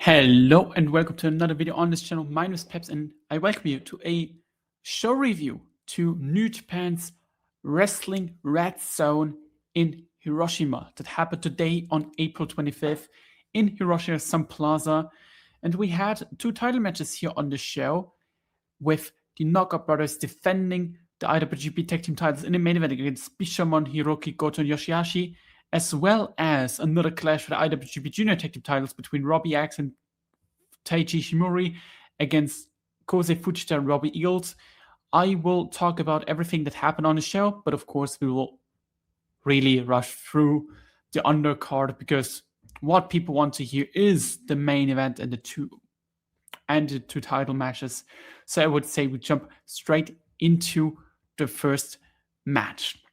Hello and welcome to another video on this channel. My name is Peps and I welcome you to a show review to New Japan's Wrestling Redzone in Hiroshima that happened today on April 25th in Hiroshima Sun Plaza. And we had two title matches here on the show with the Knockout Brothers defending the IWGP Tag Team titles in the main event against Bishamon, Hiroki, Goto, and Yoshihashi, as well as another clash for the IWGP Junior Tag Team titles between Robbie X and Taiji Shimori against Kosei Fujita and Robbie Eagles. I will talk about everything that happened on the show, but of course we will really rush through the undercard because what people want to hear is the main event and the two title matches. So I would say we jump straight into the first match.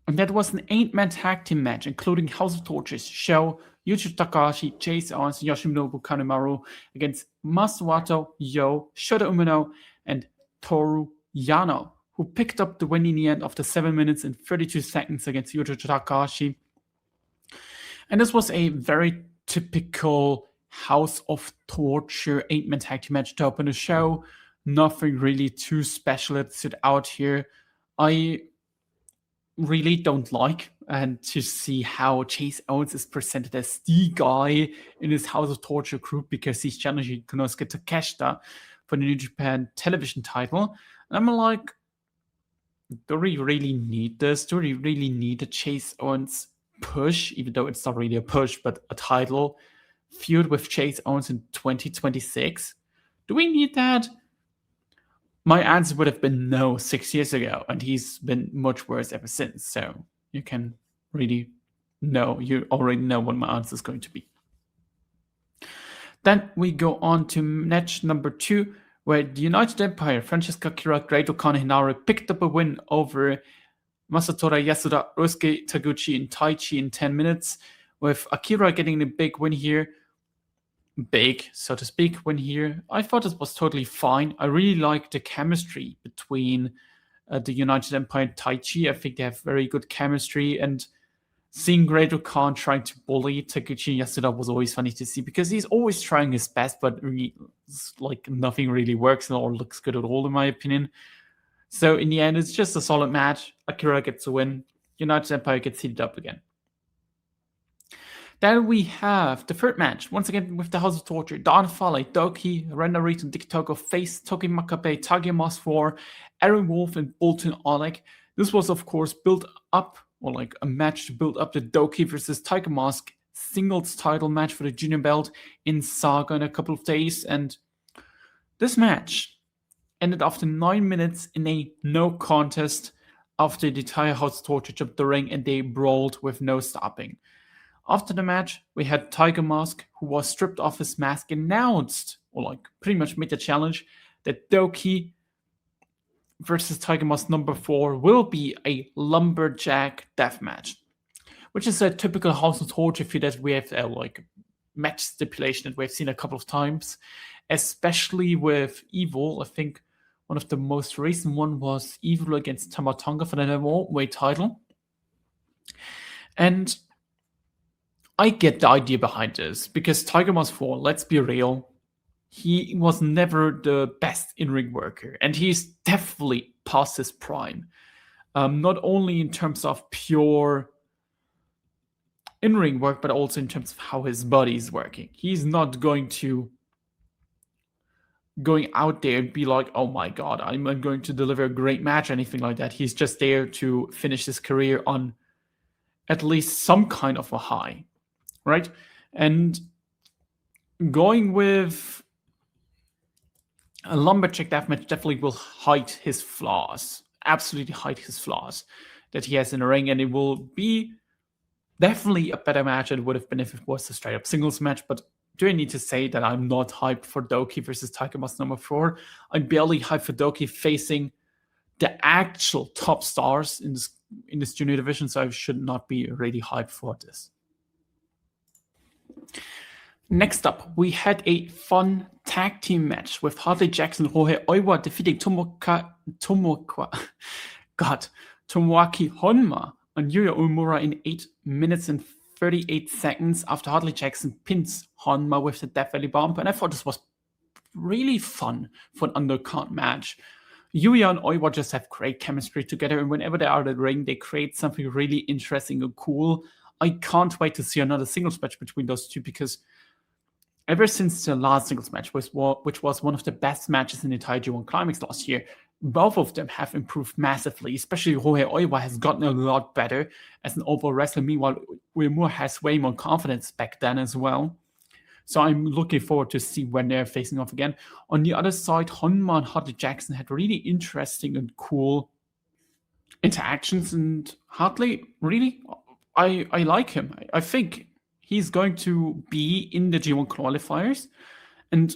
And that was an 8-man tag team match, including House of Torches, Sho, Yuji Takahashi, Chase Owens, Yoshinobu Kanemaru against Masuato, Yo, Shota Umino, and Toru Yano, who picked up the win in the end after 7 minutes and 32 seconds against Yuji Takahashi. And this was a very typical House of Torture 8-man tag team match to open the show. Nothing really too special that stood out here. I really don't like and to see how Chase Owens is presented as the guy in his House of Torture group because he's challenging Konosuke Takeshita for the New Japan television title. And I'm like, do we really need this? Do we really need a Chase Owens push, even though it's not really a push, but a title feud with Chase Owens in 2026? Do we need that? My answer would have been no 6 years ago, and he's been much worse ever since. So you can really know, you already know what my answer is going to be. Then we go on to match number 2, where the United Empire, Francesca Akira, Great-O-Khan Hinari picked up a win over Masatora Yasuda, Ryosuke Taguchi, and Taichi in 10 minutes, with Akira getting a big win here. Big, so to speak, win here. I thought this was totally fine. I really like the chemistry between the United Empire and Taichi. I think they have very good chemistry, and seeing Great-O-Khan trying to bully Taguchi Yasuda was always funny to see because he's always trying his best, but really, like, nothing really works or looks good at all, in my opinion. So in the end, it's just a solid match. Akira gets a win. United Empire gets heated up again. Then we have the third match, once again with the House of Torture. Don Fale, Doki, Ren Narita, and Dick Togo face Toki Makabe, Tagimas 4, Aaron Wolf, and Bolton Oleg. This was, of course, built up, or like a match to build up the Doki versus Tiger Mask singles title match for the junior belt in Saga in a couple of days. And this match ended after 9 minutes in a no contest after the entire House of Torture jumped the ring and they brawled with no stopping. After the match, we had Tiger Mask, who was stripped off his mask, announced, or like pretty much made the challenge, that Doki versus Tiger Mask number 4 will be a lumberjack death match, which is a typical House of Torture feud that we have like match stipulation that we've seen a couple of times, especially with Evil. I think one of the most recent one was Evil against Tama Tonga for the Weight title. And I get the idea behind this because Tiger Mask 4, let's be real, he was never the best in-ring worker, and he's definitely past his prime. Not only in terms of pure in-ring work, but also in terms of how his body is working. He's not going out there and be like, oh my god, I'm going to deliver a great match or anything like that. He's just there to finish his career on at least some kind of a high. Right? And going with a lumberjack deathmatch definitely will hide his flaws. Absolutely hide his flaws that he has in the ring. And it will be definitely a better match than it would have been if it was a straight up singles match. But do I need to say that I'm not hyped for Doki versus Tiger Mask number 4? I'm barely hyped for Doki facing the actual top stars in this junior division. So I should not be really hyped for this. Next up, we had a fun tag team match with Hartley Jackson and Ryohei Oiwa defeating Tomoaki Honma and Yuya Uemura in 8 minutes and 38 seconds after Hartley Jackson pins Honma with the Death Valley Bomb, and I thought this was really fun for an undercard match. Yuya and Oiwa just have great chemistry together, and whenever they are in the ring, they create something really interesting and cool. I can't wait to see another singles match between those two, because ever since the last singles match, which was one of the best matches in the entire G1 Climax last year, both of them have improved massively. Especially Ryohei Oiwa has gotten a lot better as an overall wrestler. Meanwhile, Uemura has way more confidence back then as well. So I'm looking forward to see when they're facing off again. On the other side, Honma and Hartley Jackson had really interesting and cool interactions. And Hartley, really, I like him. I think he's going to be in the G1 qualifiers. And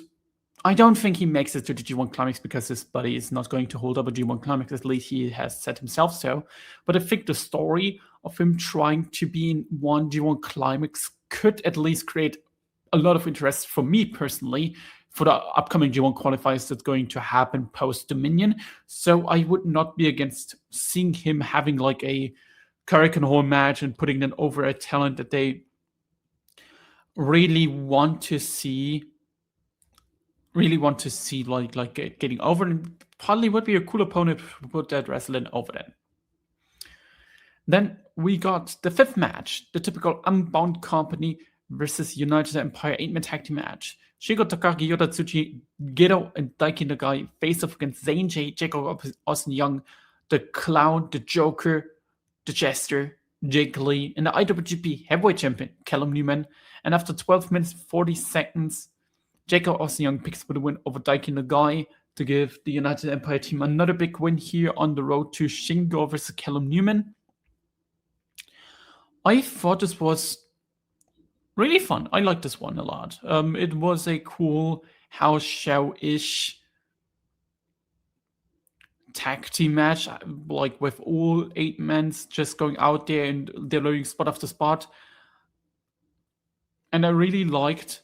I don't think he makes it to the G1 Climax because his body is not going to hold up a G1 Climax. At least he has said himself so. But I think the story of him trying to be in one G1 Climax could at least create a lot of interest for me personally for the upcoming G1 qualifiers that's going to happen post-Dominion. So I would not be against seeing him having like a Hurricane Hall match and putting them over a talent that they really want to see like getting over, and probably would be a cool opponent to put that wrestler over then. Then we got the fifth match, the typical Unbound Company versus United Empire 8-man tag team match. Shigo Takagi, Yota Tsuchi, Gedo, and Daiki Nagai face off against Zayn J, Jacob Austin Young, the Clown, the Joker, the Jester, Jake Lee, and the IWGP Heavyweight Champion, Callum Newman. And after 12 minutes 40 seconds, Jacob Austin Young picks up the win over Daiki Nagai to give the United Empire team another big win here on the road to Shingo versus Callum Newman. I thought this was really fun. I liked this one a lot. It was a cool house show-ish tag team match, like with all 8 men just going out there and delivering spot after spot. And I really liked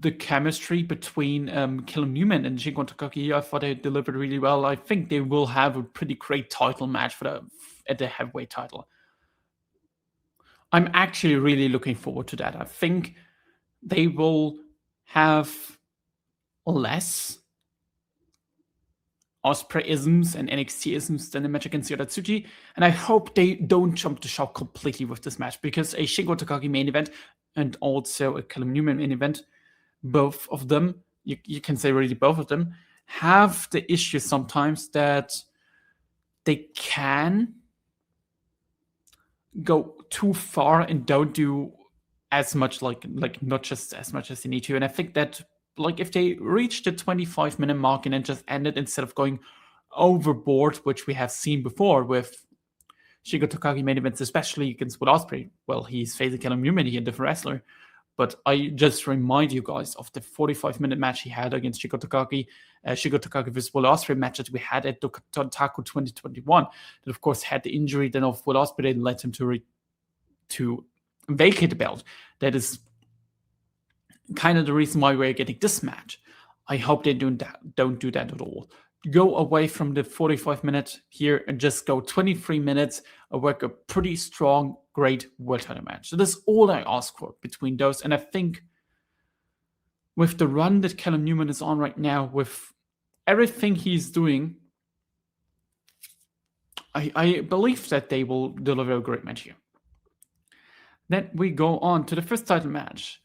the chemistry between Callum Newman and Shingo Takagi. I thought they delivered really well. I think they will have a pretty great title match at the heavyweight title. I'm actually really looking forward to that. I think they will have less Ospreay-isms and NXT-isms than the match against Yota Tsuchi, and I hope they don't jump the shark completely with this match, because a Shingo Takagi main event and also a Callum Newman main event, both of them, you can say really both of them, have the issue sometimes that they can go too far and don't do as much, like not just as much as they need to. And I think that like if they reach the 25-minute mark and then just end it instead of going overboard, which we have seen before with Shingo Takagi main events, especially against Will Ospreay. Well, he's facing Callum Newman here, a different wrestler. But I just remind you guys of the 45-minute match he had against Shingo Takagi versus Will Ospreay match that we had at Dontaku 2021. That, of course, had the injury then of Will Ospreay and led him to vacate the belt. That is kind of the reason why we're getting this match. I hope they don't do that at all. Go away from the 45 minutes here and just go 23 minutes and work a pretty strong, great world title match. So that's all I ask for between those. And I think with the run that Callum Newman is on right now, with everything he's doing, I believe that they will deliver a great match here. Then we go on to the first title match.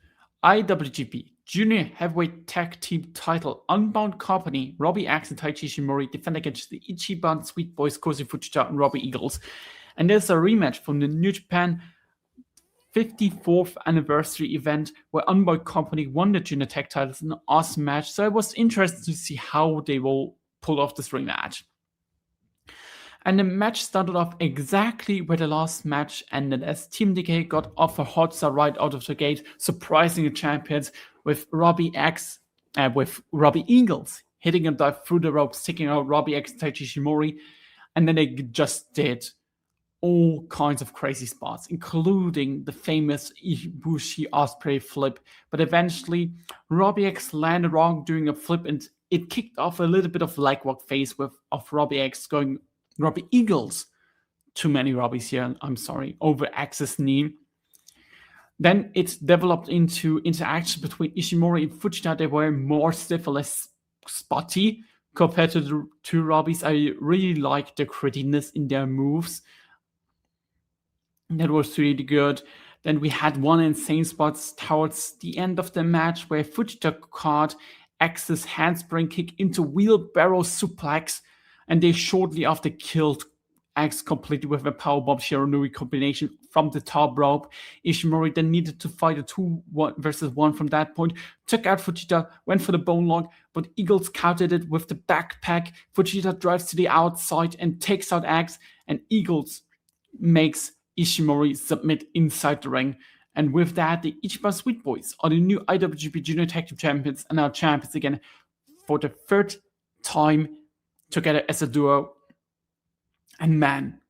IWGP Junior Heavyweight Tag Team Title, Unbound Company, Robbie Axe and Taichi Ishimori defend against the Ichiban Sweet Boys, Kozi Fujita and Robbie Eagles. And there's a rematch from the New Japan 54th anniversary event where Unbound Company won the Junior Tag titles in an awesome match. So I was interested to see how they will pull off this rematch. And the match started off exactly where the last match ended, as Team Decay got off a hot start right out of the gate, surprising the champions with Robbie Eagles hitting a dive through the ropes, taking out Robbie X, Taichi Ishimori, and then they just did all kinds of crazy spots, including the famous Ibushi Ospreay flip. But eventually, Robbie X landed wrong doing a flip, and it kicked off a little bit of leg walk phase of Robbie X going Robbie Eagles. Too many Robbies here, I'm sorry, over X's knee. Then it developed into interaction between Ishimori and Fujita. They were more stiff or less spotty compared to the two Robbies. I really liked the grittiness in their moves. That was really good. Then we had one insane spot towards the end of the match where Fujita caught X's handspring kick into wheelbarrow suplex, and they shortly after killed X completely with a powerbomb Shiranui combination from the top rope. Ishimori then needed to fight a 2-1 from that point, took out Fujita, went for the bone lock, but Eagles countered it with the backpack. Fujita drives to the outside and takes out X, and Eagles makes Ishimori submit inside the ring. And with that, the Ichiban Sweet Boys are the new IWGP Junior Tag Team Champions and are champions again for the third time together as a duo. And man,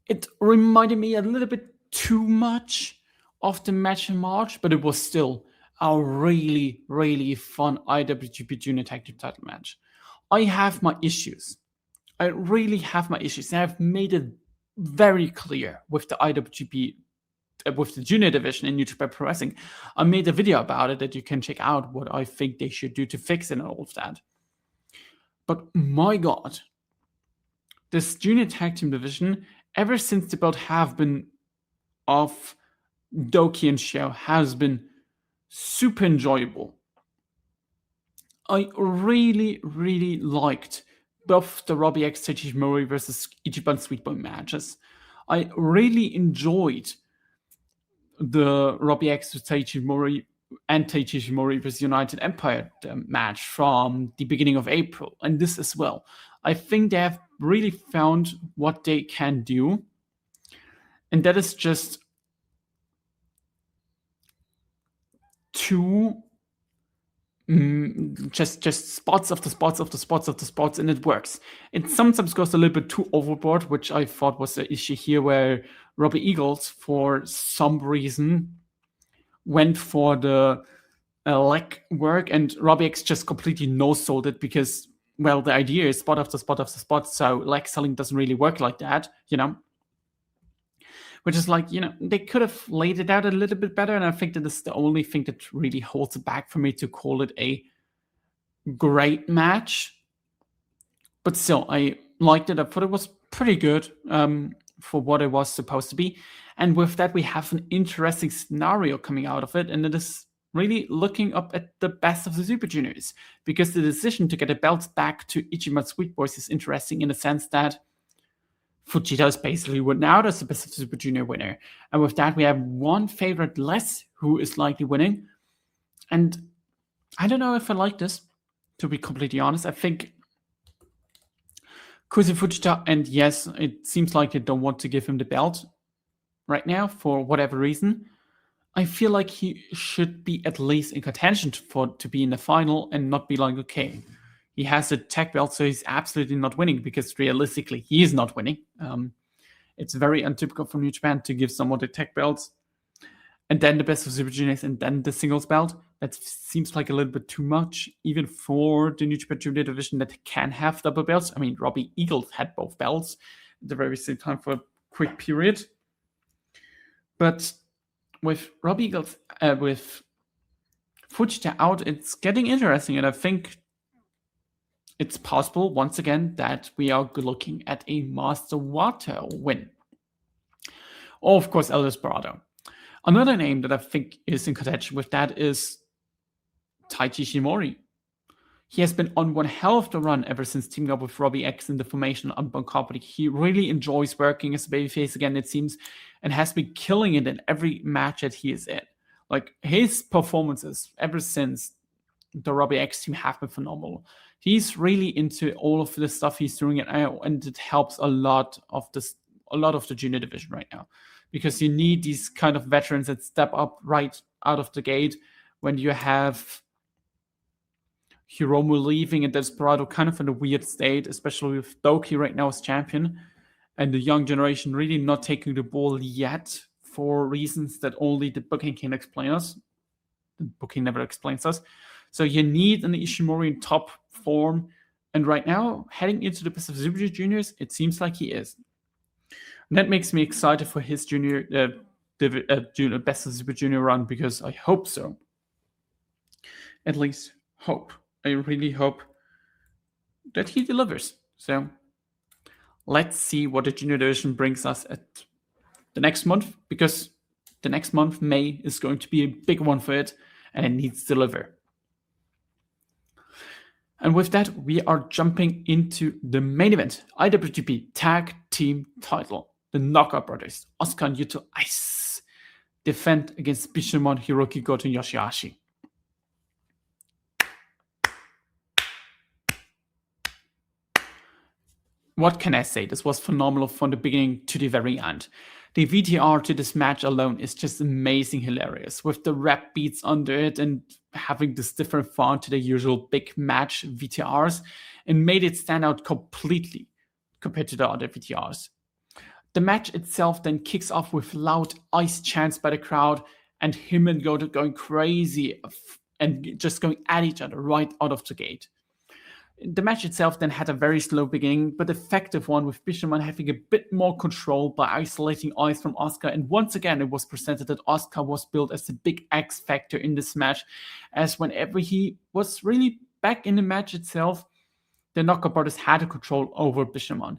it reminded me a little bit too much of the match in March, but it was still a really, really fun IWGP Junior Tag Team title match. I have my issues. I really have my issues. And I've made it very clear with the IWGP, with the junior division in New Japan Pro Wrestling. I made a video about it that you can check out what I think they should do to fix it and all of that. But my God, this junior tag team division, ever since the belt have been off Doki and Shio, has been super enjoyable. I really, really liked both the Robbie X Taichi Ishimori versus Ichiban Sweet Boy matches. I really enjoyed the Robbie X Taichi Ishimori and Taichi Ishimori versus United Empire match from the beginning of April, and this as well. I think they have really found what they can do, and that is just two just spots of the spots of the spots of the spots, and it works. It sometimes goes a little bit too overboard, which I thought was the issue here, where Robbie Eagles, for some reason, went for the leg work, and Robbie X just completely no-sold it because, well, the idea is spot after spot after spot, so leg selling doesn't really work like that, which is like, they could have laid it out a little bit better, and I think that is the only thing that really holds it back for me to call it a great match. But still, I liked it. I thought it was pretty good for what it was supposed to be. And with that, we have an interesting scenario coming out of it, and it is really looking up at the best of the Super Juniors, because the decision to get the belts back to Ichiban Sweet Boys is interesting in the sense that Fujita is basically now as the best of the Super Junior winner. And with that, we have one favorite less who is likely winning. And I don't know if I like this, to be completely honest. I think Kuzi Fujita, and yes, it seems like they don't want to give him the belt right now for whatever reason. I feel like he should be at least in contention to be in the final and not be like, okay, he has a tag belt, so he's absolutely not winning, because realistically, he is not winning. It's very untypical for New Japan to give someone the tag belts and then the best of Super Juniors and then the singles belt. That seems like a little bit too much, even for the New Japan Junior division that can have double belts. I mean, Robbie Eagles had both belts at the very same time for a quick period. But with Robbie Eagles, with Fujita out, it's getting interesting, and I think it's possible, once again, that we are looking at a Master Wato win. Or, of course, El Desperado. Another name that I think is in contention with that is Taichi Ishimori. He has been on one hell of the run ever since teaming up with Robbie X in the formation of Unbound Company. He really enjoys working as a babyface again, it seems, and has been killing it in every match that he is in. Like, his performances ever since the Robbie X team have been phenomenal. He's really into all of the stuff he's doing it now, and it helps a lot of the junior division right now, because you need these kind of veterans that step up right out of the gate when you have Hiromu leaving and Desperado kind of in a weird state, especially with Doki right now as champion, and the young generation really not taking the ball yet for reasons that only the booking can explain us. The booking never explains us. So you need an Ishimori in top form, and right now, heading into the best of Super Juniors, it seems like he is. And that makes me excited for his Best of Super Junior run, because I hope so. At least hope. I really hope that he delivers. So let's see what the junior division brings us at the next month, because the next month, May, is going to be a big one for it, and it needs to deliver. And with that, we are jumping into the main event, IWGP Tag Team Title. The Knockout Brothers, Asuka and Yuto Ice, defend against Bishamon, Hiroki Goto, and Yoshihashi. What can I say? This was phenomenal from the beginning to the very end. The VTR to this match alone is just amazing, hilarious, with the rap beats under it and having this different font to the usual big match VTRs, and made it stand out completely compared to the other VTRs. The match itself then kicks off with loud Ice chants by the crowd, and him and Goto going crazy and just going at each other right out of the gate. The match itself then had a very slow beginning, but effective one, with Bishamon having a bit more control by isolating Ice from Asuka, and once again it was presented that Asuka was billed as the big X factor in this match, as whenever he was really back in the match itself, the Knockout Brothers had a control over Bishamon.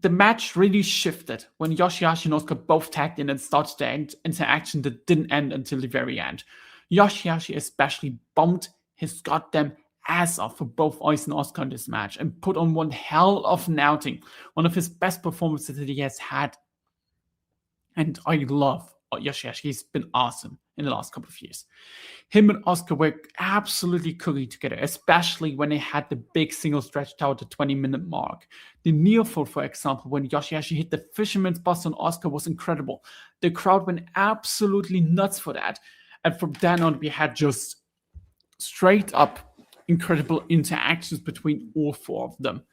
The match really shifted when Yoshihashi and Asuka both tagged in and started the interaction that didn't end until the very end. Yoshihashi especially bumped his goddamn ass off for both Ice and Asuka in this match and put on one hell of an outing, one of his best performances that he has had. And I love Yoshihashi. He's been awesome in the last couple of years. Him and Asuka were absolutely cooking together, especially when they had the big single stretch out the 20-minute mark. The near fall, for example, when Yoshihashi hit the Fisherman's Bust on Asuka, was incredible. The crowd went absolutely nuts for that. And from then on, we had just straight up incredible interactions between all four of them.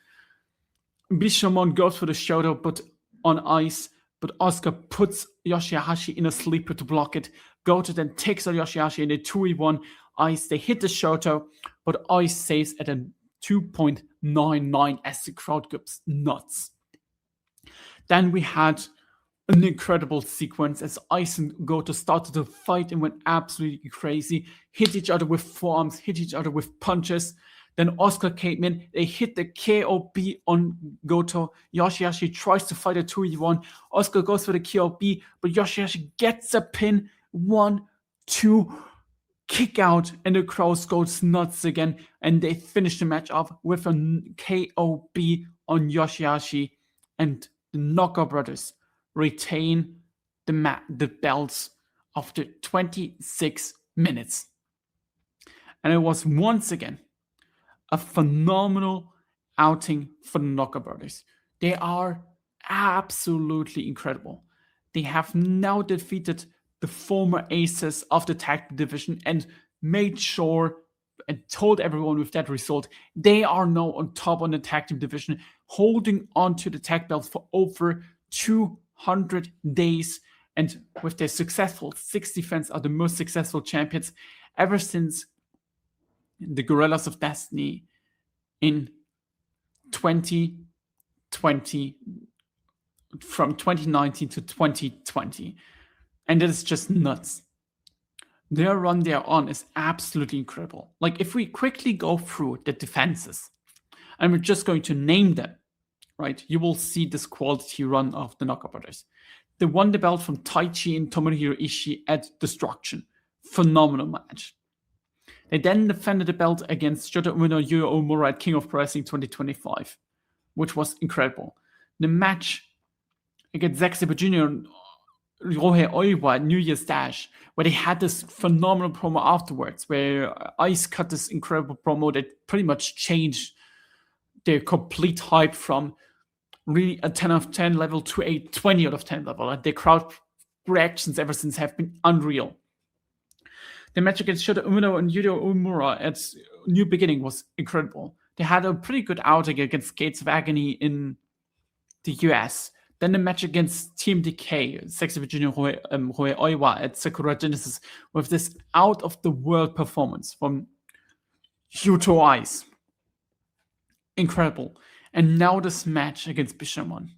Bishamon goes for the shoulder, but on Ice, but Asuka puts Yoshihashi in a sleeper to block it. Goto then takes out Yoshihashi in a 2v1. Ice, they hit the Shoto, but Ice saves at a 2.99 as the crowd goes nuts. Then we had an incredible sequence as Ice and Goto started to fight and went absolutely crazy, hit each other with forearms, hit each other with punches. Then Asuka came in, they hit the KOB on Goto. Yoshihashi tries to fight a 2v1. Asuka goes for the KOB, but Yoshihashi gets a pin. 1, 2, kick out, and the crowd goes nuts again. And they finish the match off with a KOB on Yoshihashi. And the Knockout Brothers retain the belts after 26 minutes. And it was once again a phenomenal outing for the Knockout Brothers. They are absolutely incredible. They have now defeated the former aces of the tag division and made sure and told everyone with that result they are now on top on the tag team division, holding on to the tag belts for over 200 days. And with their successful 6 defense, are the most successful champions ever since the Gorillas of Destiny in 2020, from 2019 to 2020. And it is just nuts. Their run they're on is absolutely incredible. Like, if we quickly go through the defenses, and we're just going to name them, right? You will see this quality run of the Knockout Brothers. They won the belt from Taichi and Tomohiro Ishii at Destruction. Phenomenal match. They then defended the belt against Shota Umino and Yuya Uemura at King of Pro Wrestling 2025, which was incredible. The match against Zack Sabre Jr. and Ryohei Oiwa at New Year's Dash, where they had this phenomenal promo afterwards, where Ice cut this incredible promo that pretty much changed their complete hype from really a 10 out of 10 level to a 20 out of 10 level. And their crowd reactions ever since have been unreal. The match against Shota Umino and Yuya Uemura at New Beginning was incredible. They had a pretty good outing against Gates of Agony in the US. Then the match against Team DK, Sexy Virginia Ryohei Oiwa at Sakura Genesis, with this out-of-the-world performance from Yuto Ice. Incredible. And now this match against Bishamon.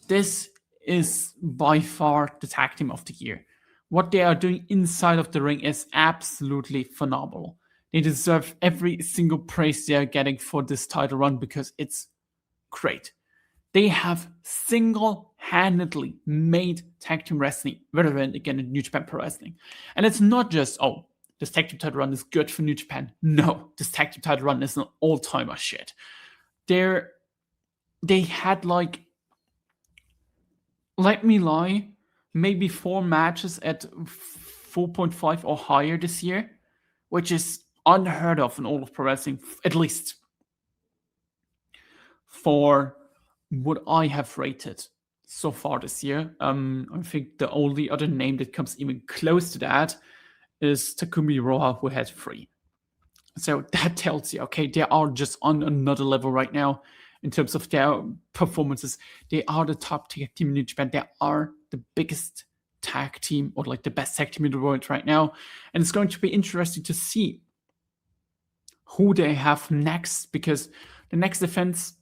This is by far the tag team of the year. What they are doing inside of the ring is absolutely phenomenal. They deserve every single praise they are getting for this title run because it's great. They have single-handedly made tag team wrestling relevant again in New Japan Pro Wrestling. And it's not just, oh, this tag team title run is good for New Japan. No, this tag team title run is an all-timer shit. They had like, let me lie, maybe 4 matches at 4.5 or higher this year, which is unheard of in all of pro wrestling, at least for what I have rated so far this year. I think the only other name that comes even close to that is Takumi Iroha, who had 3. So that tells you, okay, they are just on another level right now in terms of their performances. They are the top tag team in New Japan. They are the biggest tag team, or like the best tag team in the world right now. And it's going to be interesting to see who they have next, because the next defense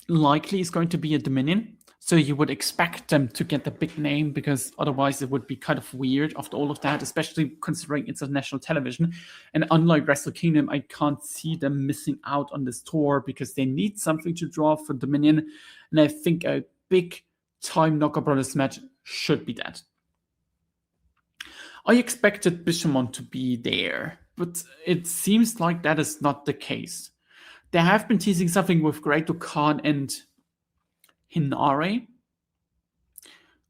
likely is going to be a Dominion. So you would expect them to get the big name, because otherwise it would be kind of weird after all of that, especially considering it's on national television. And unlike Wrestle Kingdom, I can't see them missing out on this tour because they need something to draw for Dominion. And I think a big time Knockout Brothers match should be that. I expected Bishamon to be there, but it seems like that is not the case. They have been teasing something with Great Khan and Hinare,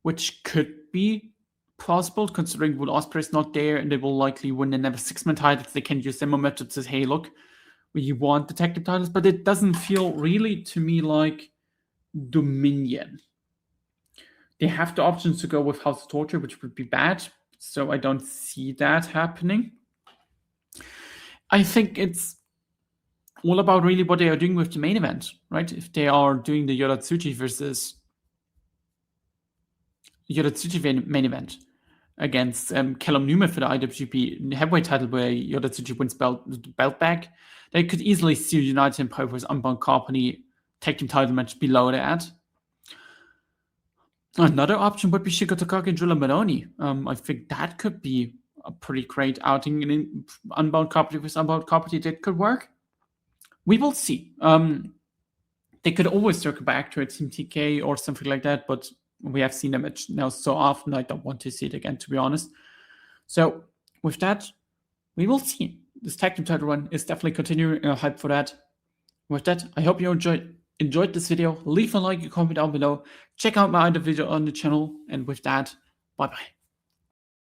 which could be possible considering Will Ospreay is not there and they will likely win another 6-man title. They can use their momentum to say, hey, look, we want the tag team titles, but it doesn't feel really to me like Dominion. They have the options to go with House of Torture, which would be bad, so I don't see that happening. I think it's all about really what they are doing with the main event, right? If they are doing the Yodatsuchi versus Yodatsuchi main event against Callum Newman for the IWGP heavyweight title, where Yodatsuchi wins the belt back, they could easily see United Empire versus Unbound Company tag team title match below that. Another option would be Shiko Takagi and Drilla Maloney. I think that could be a pretty great outing in Unbound Company versus Unbound Company that could work. We will see. They could always circle back to a Team TK or something like that, but we have seen them now so often, I don't want to see it again, to be honest. So with that, we will see. This tag team title run is definitely continuing, hype for that. With that, I hope you enjoyed this video. Leave a like, a comment down below. Check out my other video on the channel. And with that, bye-bye.